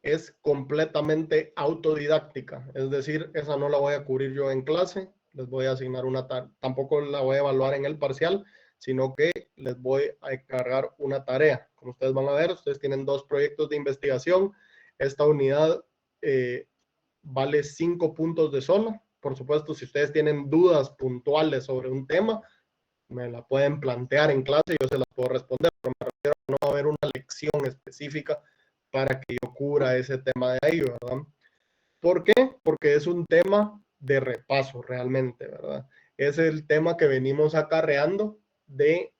Speaker 1: es completamente autodidáctica. Es decir, esa no la voy a cubrir yo en clase. Les voy a asignar una tarea. Tampoco la voy a evaluar en el parcial, sino que les voy a encargar una tarea. Como ustedes van a ver, ustedes tienen 2 proyectos de investigación. Esta unidad vale 5 puntos de zona. Por supuesto, si ustedes tienen dudas puntuales sobre un tema, me la pueden plantear en clase, yo se las puedo responder, pero me refiero a no va a haber una lección específica para que yo cubra ese tema de ahí, ¿verdad? ¿Por qué? Porque es un tema de repaso realmente, ¿verdad? Es el tema que venimos acarreando de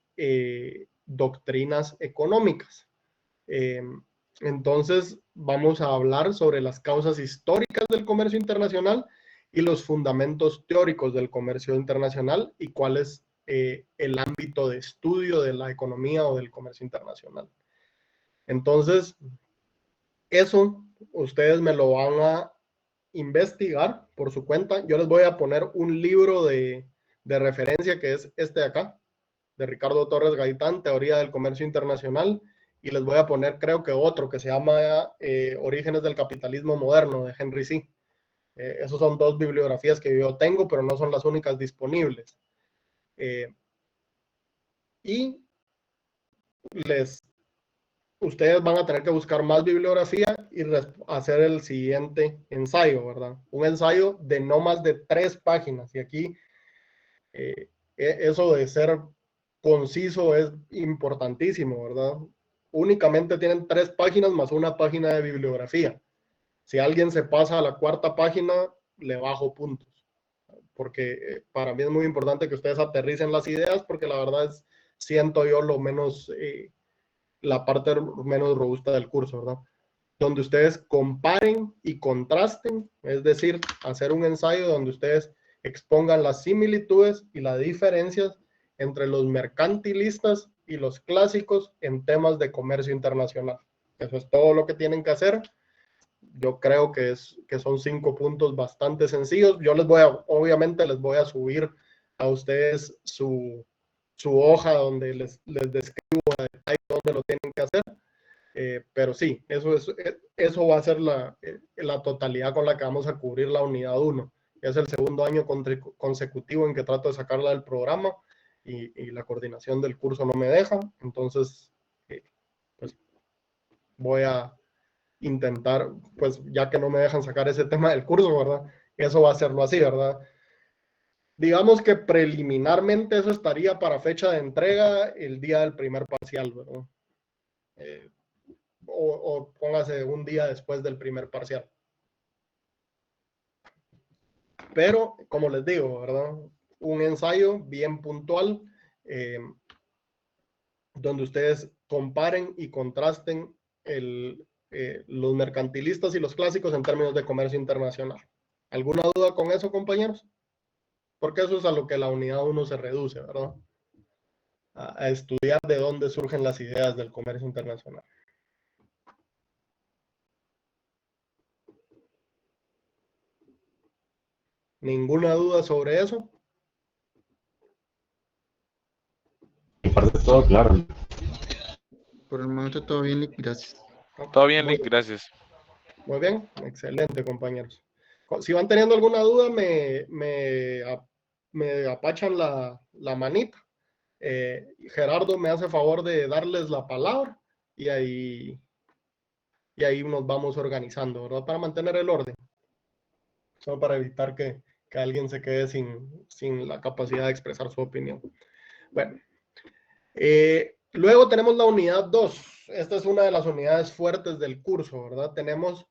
Speaker 1: doctrinas económicas. Entonces, vamos a hablar sobre las causas históricas del comercio internacional y los fundamentos teóricos del comercio internacional y cuál es el ámbito de estudio de la economía o del comercio internacional. Entonces, eso ustedes me lo van a investigar por su cuenta. Yo les voy a poner un libro de referencia que es este de acá, de Ricardo Torres Gaitán, Teoría del Comercio Internacional, y les voy a poner creo que otro que se llama Orígenes del Capitalismo Moderno, de Henry C. Esas son 2 bibliografías que yo tengo, pero no son las únicas disponibles. Y ustedes van a tener que buscar más bibliografía y hacer el siguiente ensayo, ¿verdad? Un ensayo de no más de 3 páginas. Y aquí eso de ser conciso es importantísimo, ¿verdad? Únicamente tienen 3 páginas más una página de bibliografía. Si alguien se pasa a la 4ª página, le bajo puntos. Porque para mí es muy importante que ustedes aterricen las ideas, porque la verdad es, siento yo, lo menos, la parte menos robusta del curso, ¿verdad? Donde ustedes comparen y contrasten, es decir, hacer un ensayo donde ustedes expongan las similitudes y las diferencias entre los mercantilistas y los clásicos en temas de comercio internacional. Eso es todo lo que tienen que hacer. Yo creo que son 5 puntos bastante sencillos. Yo obviamente les voy a subir a ustedes su hoja donde les describo a detalle dónde lo tienen que hacer. Pero sí, eso va a ser la totalidad con la que vamos a cubrir la unidad 1. Es el segundo año consecutivo en que trato de sacarla del programa y la coordinación del curso no me deja. Entonces, pues voy a intentar, pues ya que no me dejan sacar ese tema del curso, ¿verdad? Eso va a hacerlo así, ¿verdad? Digamos que preliminarmente eso estaría para fecha de entrega el día del primer parcial, ¿verdad? O póngase un día después del primer parcial. Pero, como les digo, ¿verdad? Un ensayo bien puntual, donde ustedes comparen y contrasten los mercantilistas y los clásicos en términos de comercio internacional. ¿Alguna duda con eso, compañeros? Porque eso es a lo que la unidad 1 se reduce, ¿verdad? A estudiar de dónde surgen las ideas del comercio internacional. ¿Ninguna duda sobre eso?
Speaker 7: Parte todo claro.
Speaker 8: Por el momento todo bien, Lick, gracias.
Speaker 5: Todo bien, Lick, gracias.
Speaker 1: Muy bien, excelente, compañeros. Si van teniendo alguna duda, me apachan la manita. Gerardo me hace favor de darles la palabra y ahí nos vamos organizando, ¿verdad? Para mantener el orden. Solo para evitar que alguien se quede sin la capacidad de expresar su opinión. Bueno, luego tenemos la unidad 2. Esta es una de las unidades fuertes del curso, ¿verdad? Tenemos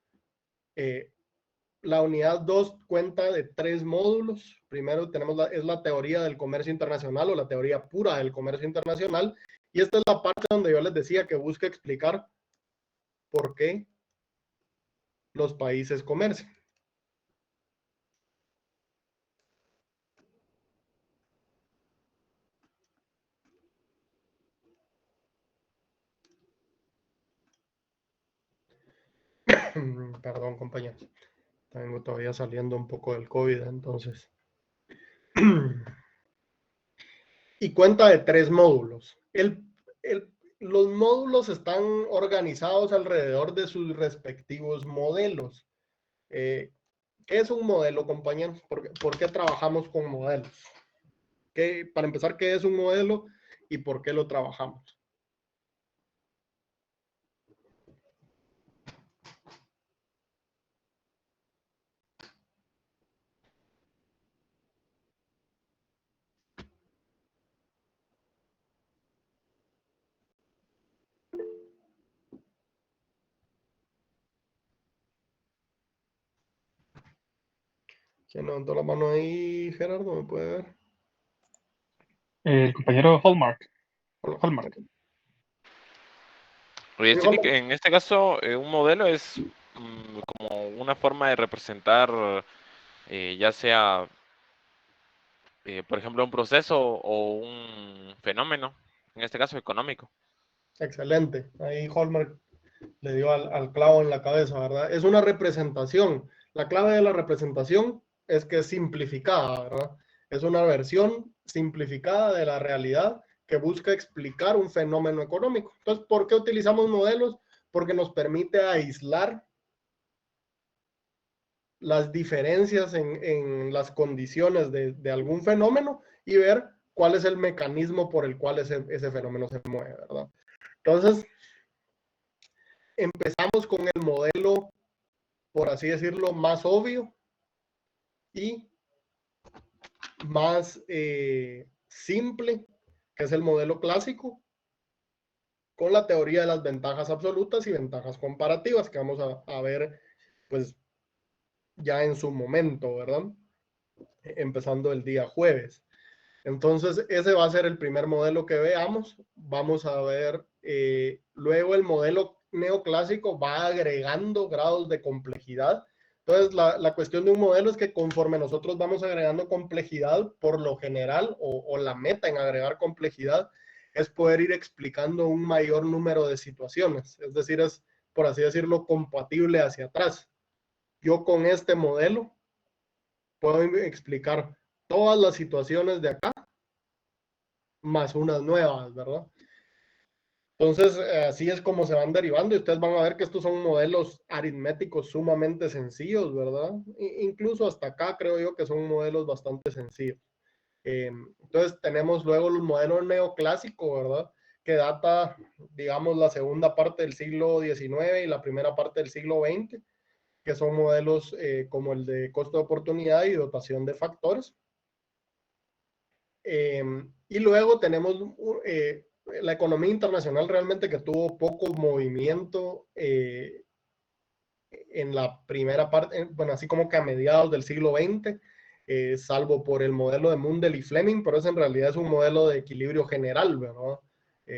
Speaker 1: la unidad 2 cuenta de 3 módulos. Primero es la teoría del comercio internacional o la teoría pura del comercio internacional. Y esta es la parte donde yo les decía que busca explicar por qué los países comercian. Perdón, compañeros. Tengo todavía saliendo un poco del COVID, entonces. Y cuenta de 3 módulos. Los módulos están organizados alrededor de sus respectivos modelos. ¿Qué es un modelo, compañeros? ¿Por qué trabajamos con modelos? Para empezar, ¿qué es un modelo y por qué lo trabajamos? ¿Quién levantó la mano ahí, Gerardo? ¿Me puede ver?
Speaker 6: El compañero Hallmark.
Speaker 1: Hola.
Speaker 6: Hallmark.
Speaker 5: Oye,
Speaker 1: Sí,
Speaker 5: Stilic,
Speaker 1: hola.
Speaker 5: en este caso, un modelo es como una forma de representar, ya sea, por ejemplo, un proceso o un fenómeno, en este caso económico.
Speaker 1: Excelente. Ahí Hallmark le dio al clavo en la cabeza, ¿verdad? Es una representación. La clave de la representación es que es simplificada, ¿verdad? Es una versión simplificada de la realidad que busca explicar un fenómeno económico. Entonces, ¿por qué utilizamos modelos? Porque nos permite aislar las diferencias en las condiciones de algún fenómeno y ver cuál es el mecanismo por el cual ese fenómeno se mueve, ¿verdad? Entonces, empezamos con el modelo, por así decirlo, más obvio y más simple, que es el modelo clásico, con la teoría de las ventajas absolutas y ventajas comparativas, que vamos a ver, pues, ya en su momento, ¿verdad? Empezando el día jueves. Entonces, ese va a ser el primer modelo que veamos. Vamos a ver, luego el modelo neoclásico va agregando grados de complejidad. Entonces, la cuestión de un modelo es que conforme nosotros vamos agregando complejidad, por lo general, o la meta en agregar complejidad, es poder ir explicando un mayor número de situaciones. Es decir, es, por así decirlo, compatible hacia atrás. Yo con este modelo puedo explicar todas las situaciones de acá más unas nuevas, ¿verdad? Entonces, así es como se van derivando y ustedes van a ver que estos son modelos aritméticos sumamente sencillos, ¿verdad? Incluso hasta acá creo yo que son modelos bastante sencillos. Entonces, tenemos luego el modelo neoclásico, ¿verdad? Que data, digamos, la segunda parte del siglo XIX y la primera parte del siglo XX, que son modelos como el de costo de oportunidad y dotación de factores. Y luego tenemos la economía internacional realmente que tuvo poco movimiento en la primera parte, bueno, así como que a mediados del siglo XX, salvo por el modelo de Mundell y Fleming, pero ese en realidad es un modelo de equilibrio general, ¿verdad?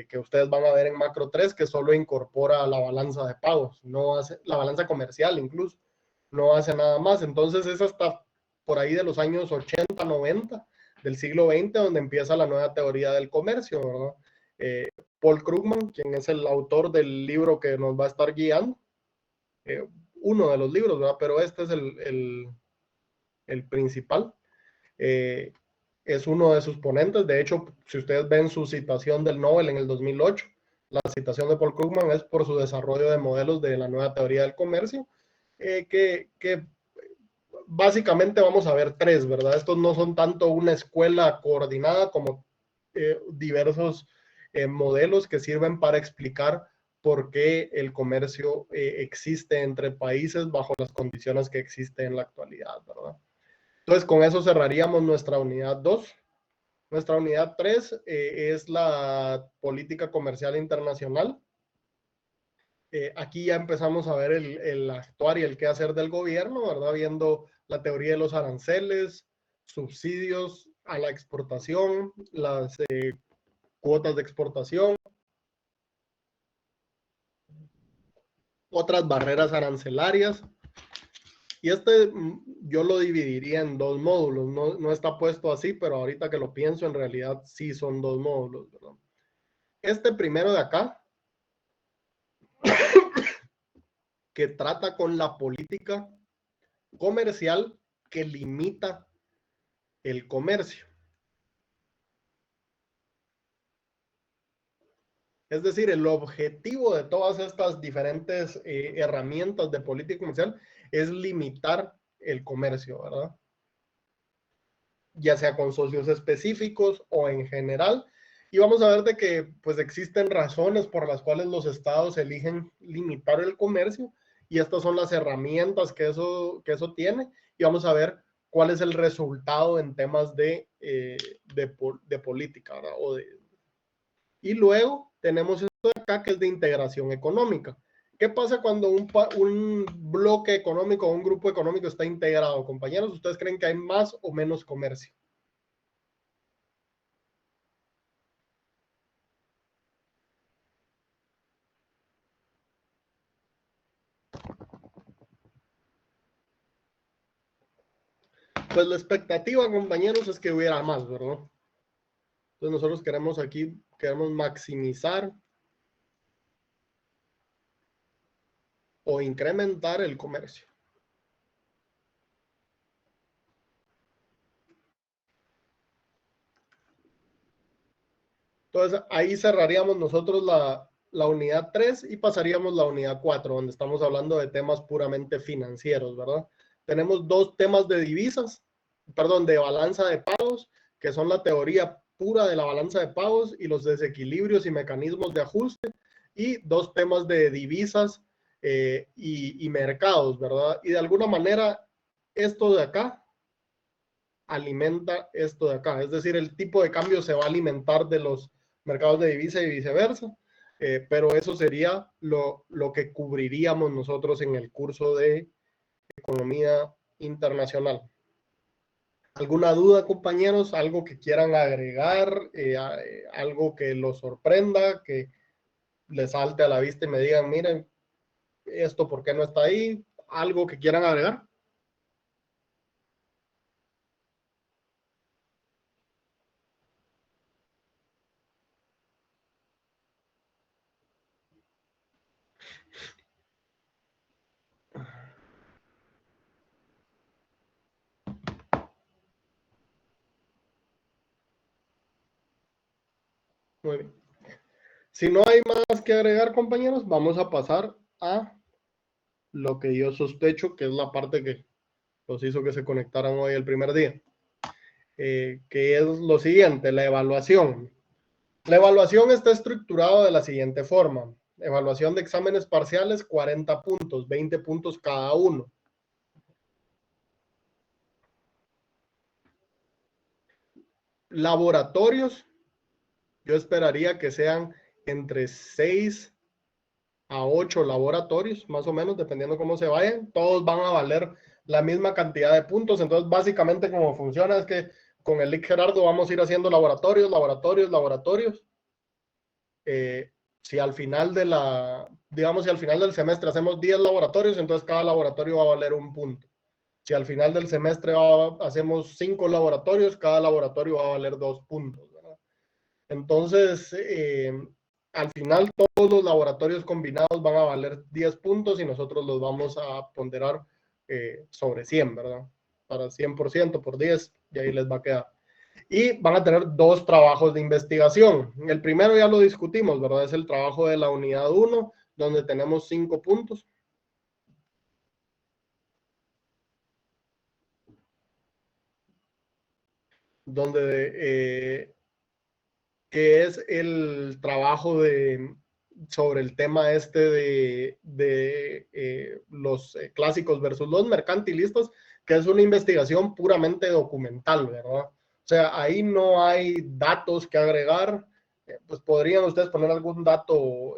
Speaker 1: Que ustedes van a ver en Macro 3, que solo incorpora la balanza de pagos, no hace, la balanza comercial incluso, no hace nada más. Entonces es hasta por ahí de los años 80, 90 del siglo XX donde empieza la nueva teoría del comercio, ¿verdad? Paul Krugman, quien es el autor del libro que nos va a estar guiando, uno de los libros, ¿verdad? Pero este es el principal. Es uno de sus ponentes. De hecho, si ustedes ven su citación del Nobel en el 2008, la citación de Paul Krugman es por su desarrollo de modelos de la nueva teoría del comercio, que básicamente vamos a ver tres, ¿verdad? Estos no son tanto una escuela coordinada como diversos modelos que sirven para explicar por qué el comercio existe entre países bajo las condiciones que existe en la actualidad, ¿verdad? Entonces, con eso cerraríamos nuestra unidad 2. Nuestra unidad 3 es la política comercial internacional. Aquí ya empezamos a ver el actuar y el qué hacer del gobierno, ¿verdad? Viendo la teoría de los aranceles, subsidios a la exportación, las cuotas de exportación, otras barreras arancelarias. Y yo lo dividiría en dos módulos, no está puesto así, pero ahorita que lo pienso, en realidad sí son dos módulos, ¿verdad? Este primero de acá, que trata con la política comercial que limita el comercio. Es decir, el objetivo de todas estas diferentes herramientas de política comercial es limitar el comercio, ¿verdad? Ya sea con socios específicos o en general. Y vamos a ver de que pues existen razones por las cuales los estados eligen limitar el comercio y estas son las herramientas que eso tiene y vamos a ver cuál es el resultado en temas de política, ¿verdad? Y luego tenemos esto de acá que es de integración económica, ¿Qué pasa cuando un bloque económico o un grupo económico está integrado? Compañeros, ¿ustedes creen que hay más o menos comercio? Pues la expectativa, compañeros, es que hubiera más, ¿verdad? Entonces nosotros queremos maximizar o incrementar el comercio. Entonces ahí cerraríamos nosotros la unidad 3 y pasaríamos la unidad 4, donde estamos hablando de temas puramente financieros, ¿verdad? Tenemos dos temas de divisas, perdón, de balanza de pagos, que son la teoría pura de la balanza de pagos y los desequilibrios y mecanismos de ajuste, y dos temas de divisas y mercados, ¿verdad? Y de alguna manera esto de acá alimenta esto de acá, es decir, el tipo de cambio se va a alimentar de los mercados de divisa y viceversa, pero eso sería lo que cubriríamos nosotros en el curso de economía internacional. ¿Alguna duda, compañeros? ¿Algo que quieran agregar? ¿Algo que los sorprenda? ¿Que les salte a la vista y me digan, miren, esto por qué no está ahí? ¿Algo que quieran agregar? Muy bien. Si no hay más que agregar, compañeros, vamos a pasar a lo que yo sospecho que es la parte que los hizo que se conectaran hoy el primer día, que es lo siguiente, la evaluación. La evaluación está estructurada de la siguiente forma. Evaluación de exámenes parciales, 40 puntos, 20 puntos cada uno. Laboratorios, yo esperaría que sean entre 6 a 8 laboratorios, más o menos, dependiendo cómo se vayan. Todos van a valer la misma cantidad de puntos. Entonces, básicamente, como funciona es que con el LIC Gerardo vamos a ir haciendo laboratorios. Si al final digamos, si al final del semestre hacemos 10 laboratorios, entonces cada laboratorio va a valer un punto. Si al final del semestre hacemos 5 laboratorios, cada laboratorio va a valer 2 puntos, ¿verdad? Entonces, al final todos los laboratorios combinados van a valer 10 puntos y nosotros los vamos a ponderar sobre 100, ¿verdad? Para 100% por 10 y ahí les va a quedar. Y van a tener 2 trabajos de investigación. El primero ya lo discutimos, ¿verdad? Es el trabajo de la unidad 1, donde tenemos 5 puntos. Que es el trabajo sobre el tema de los clásicos versus los mercantilistas, que es una investigación puramente documental, ¿verdad? O sea, ahí no hay datos que agregar, pues podrían ustedes poner algún dato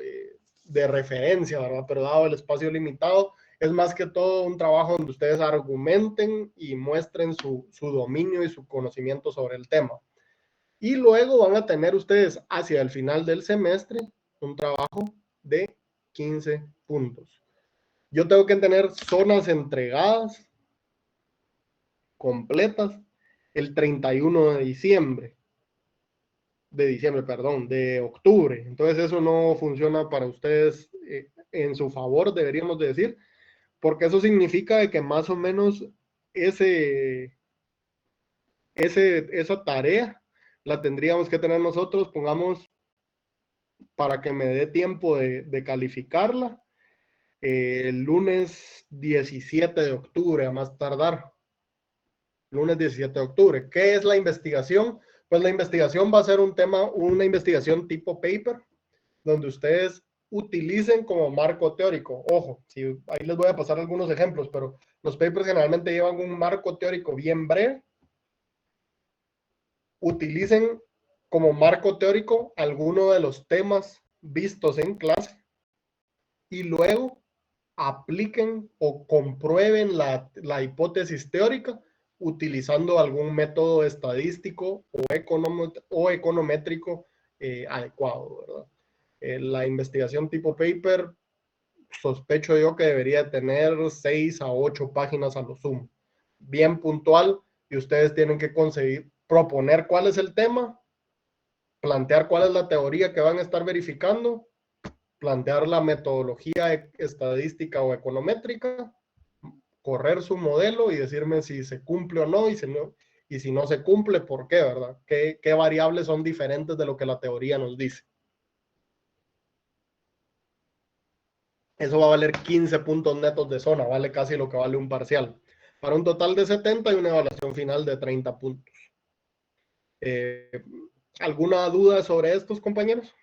Speaker 1: de referencia, ¿verdad? Pero dado el espacio limitado, es más que todo un trabajo donde ustedes argumenten y muestren su dominio y su conocimiento sobre el tema. Y luego van a tener ustedes hacia el final del semestre un trabajo de 15 puntos. Yo tengo que tener zonas entregadas, completas, el 31 de diciembre. De octubre. Entonces eso no funciona para ustedes en su favor, deberíamos de decir, porque eso significa de que más o menos esa tarea la tendríamos que tener nosotros, pongamos, para que me dé tiempo de calificarla, el lunes 17 de octubre, a más tardar. Lunes 17 de octubre. ¿Qué es la investigación? Pues la investigación va a ser una investigación tipo paper, donde ustedes utilicen como marco teórico. Ojo, ahí les voy a pasar algunos ejemplos, pero los papers generalmente llevan un marco teórico bien breve. Utilicen como marco teórico alguno de los temas vistos en clase y luego apliquen o comprueben la hipótesis teórica utilizando algún método estadístico o econométrico adecuado, ¿verdad? La investigación tipo paper, sospecho yo que debería tener 6 a 8 páginas a lo sumo, bien puntual, y ustedes tienen que proponer cuál es el tema, plantear cuál es la teoría que van a estar verificando, plantear la metodología estadística o econométrica, correr su modelo y decirme si se cumple o no, y si no se cumple, ¿por qué, verdad? ¿Qué variables son diferentes de lo que la teoría nos dice? Eso va a valer 15 puntos netos de zona, vale casi lo que vale un parcial. Para un total de 70 y una evaluación final de 30 puntos. ¿Alguna duda sobre estos, compañeros?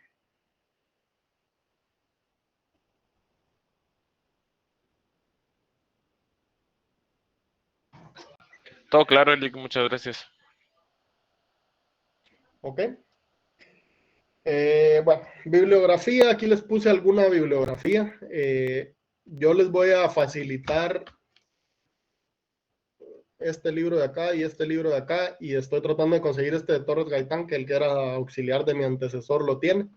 Speaker 5: Todo claro, Elic, muchas gracias.
Speaker 1: Ok. Bueno, bibliografía, aquí les puse alguna bibliografía. Yo les voy a facilitar este libro de acá y este libro de acá, y estoy tratando de conseguir este de Torres Gaitán, que el que era auxiliar de mi antecesor lo tiene.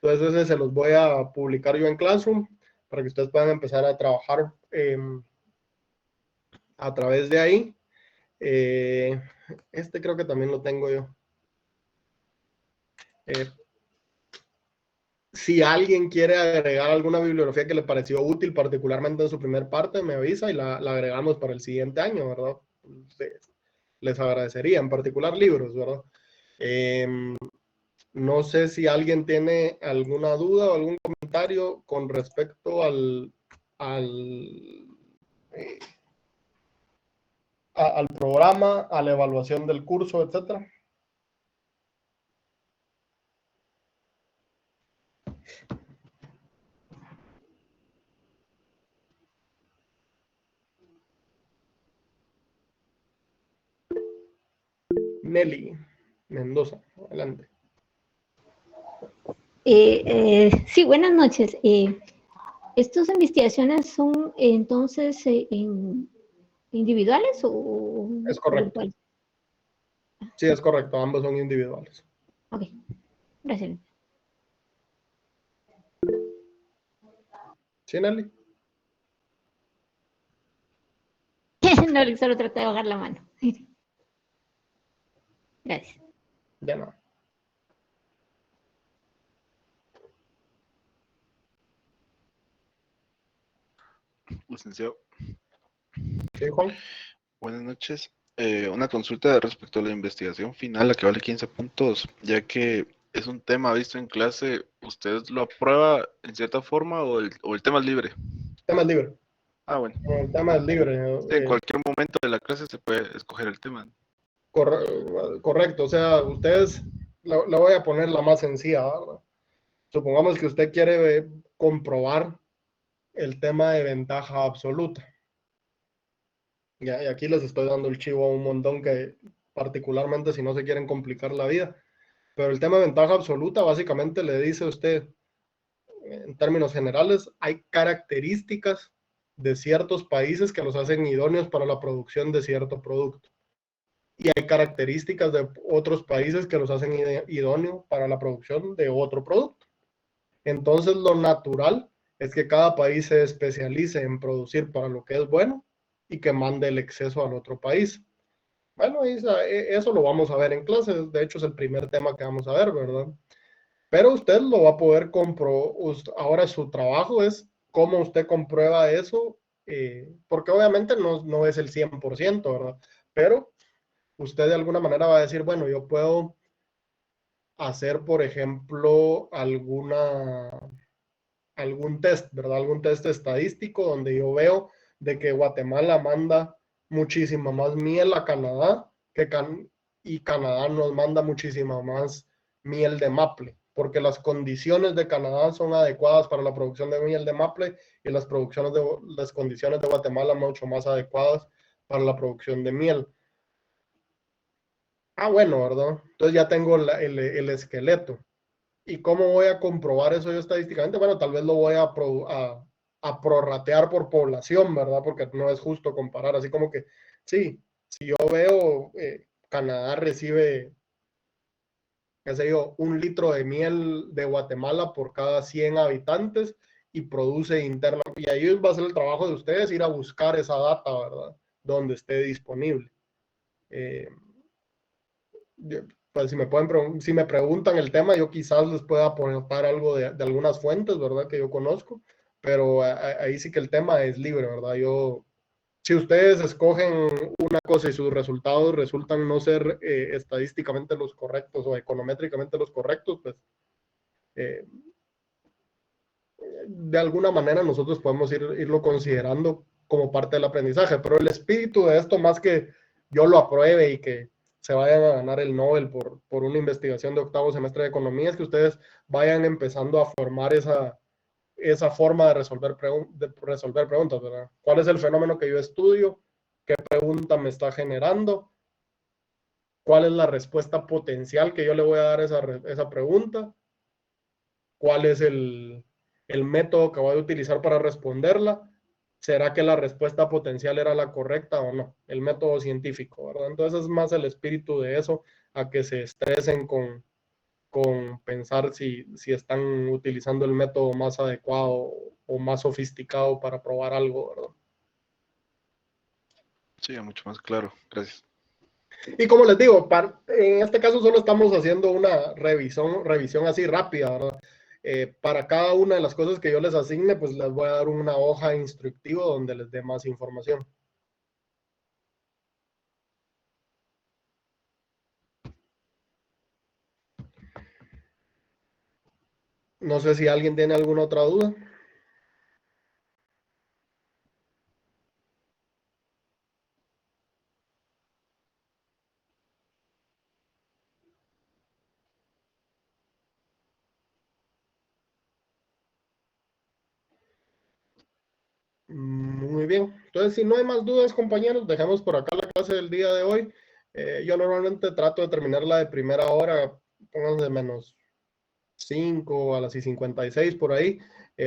Speaker 1: Entonces ese se los voy a publicar yo en Classroom para que ustedes puedan empezar a trabajar a través de ahí. Este creo que también lo tengo yo. Si alguien quiere agregar alguna bibliografía que le pareció útil, particularmente en su primer parte, me avisa y la agregamos para el siguiente año, ¿verdad? Les agradecería, en particular libros, ¿verdad? No sé si alguien tiene alguna duda o algún comentario con respecto al programa, a la evaluación del curso, etcétera. Nelly Mendoza, adelante.
Speaker 9: Sí, buenas noches. ¿Estas investigaciones son entonces individuales o
Speaker 1: Es correcto.
Speaker 9: grupales?
Speaker 1: Sí, es correcto, ambos son individuales.
Speaker 9: Ok, gracias.
Speaker 1: ¿Sí, Nelly?
Speaker 9: No, solo traté de bajar la mano. Gracias.
Speaker 1: Ya no.
Speaker 10: Licenciado.
Speaker 1: ¿Sí, Juan?
Speaker 10: Buenas noches. Una consulta respecto a la investigación final, la que vale 15 puntos, ya que es un tema visto en clase, ¿usted lo aprueba en cierta forma o el tema es libre?
Speaker 1: El tema es libre.
Speaker 10: Ah, bueno.
Speaker 1: El tema es libre.
Speaker 10: Sí, en cualquier momento de la clase se puede escoger el tema.
Speaker 1: Correcto, o sea, ustedes, le voy a poner la más sencilla, ¿verdad? Supongamos que usted quiere comprobar el tema de ventaja absoluta. Y aquí les estoy dando el chivo a un montón que, particularmente si no se quieren complicar la vida. Pero el tema de ventaja absoluta básicamente le dice a usted, en términos generales, hay características de ciertos países que los hacen idóneos para la producción de cierto producto. Y hay características de otros países que los hacen idóneos para la producción de otro producto. Entonces, lo natural es que cada país se especialice en producir para lo que es bueno y que mande el exceso al otro país. Bueno, eso lo vamos a ver en clases. De hecho, es el primer tema que vamos a ver, ¿verdad? Pero usted lo va a poder comprobar. Ahora su trabajo es cómo usted comprueba eso, porque obviamente no es el 100%, ¿verdad? Pero usted de alguna manera va a decir, bueno, yo puedo hacer, por ejemplo, algún test, ¿verdad? Algún test estadístico donde yo veo de que Guatemala manda muchísima más miel a Canadá y Canadá nos manda muchísima más miel de maple, porque las condiciones de Canadá son adecuadas para la producción de miel de maple y las condiciones de Guatemala mucho más adecuadas para la producción de miel. Ah, bueno, ¿verdad? Entonces ya tengo el esqueleto. ¿Y cómo voy a comprobar eso yo estadísticamente? Bueno, tal vez lo voy a a prorratear por población, ¿verdad? Porque no es justo comparar, así como que, sí, si yo veo, Canadá recibe, qué sé yo, 1 litro de miel de Guatemala por cada 100 habitantes y produce interna, y ahí va a ser el trabajo de ustedes ir a buscar esa data, ¿verdad? Donde esté disponible. Pues si me preguntan el tema, yo quizás les pueda aportar algo de algunas fuentes, ¿verdad? Que yo conozco, pero ahí sí que el tema es libre, ¿verdad? Si ustedes escogen una cosa y sus resultados resultan no ser estadísticamente los correctos o econométricamente los correctos, pues de alguna manera nosotros podemos irlo considerando como parte del aprendizaje, pero el espíritu de esto, más que yo lo apruebe y que se vayan a ganar el Nobel por una investigación de 8º semestre de economía, es que ustedes vayan empezando a formar esa forma de resolver preguntas, ¿verdad? ¿Cuál es el fenómeno que yo estudio? ¿Qué pregunta me está generando? ¿Cuál es la respuesta potencial que yo le voy a dar a esa pregunta? ¿Cuál es el método que voy a utilizar para responderla? ¿Será que la respuesta potencial era la correcta o no? El método científico, ¿verdad? Entonces es más el espíritu de eso, a que se estresen con pensar si están utilizando el método más adecuado o más sofisticado para probar algo, ¿verdad?
Speaker 10: Sí, mucho más claro. Gracias.
Speaker 1: Y como les digo, en este caso solo estamos haciendo una revisión así rápida, ¿verdad? Para cada una de las cosas que yo les asigne, pues les voy a dar una hoja instructiva donde les dé más información. No sé si alguien tiene alguna otra duda. Muy bien. Entonces, si no hay más dudas, compañeros, dejemos por acá la clase del día de hoy. Yo normalmente trato de terminarla de primera hora, pónganse -5 a las 56 por ahí,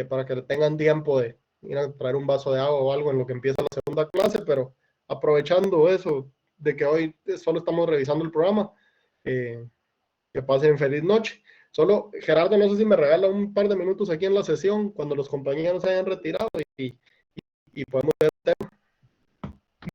Speaker 1: para que tengan tiempo de ir a traer un vaso de agua o algo en lo que empieza la segunda clase, pero aprovechando eso de que hoy solo estamos revisando el programa, que pasen feliz noche. Solo, Gerardo, no sé si me regala un par de minutos aquí en la sesión cuando los compañeros se hayan retirado y podemos ver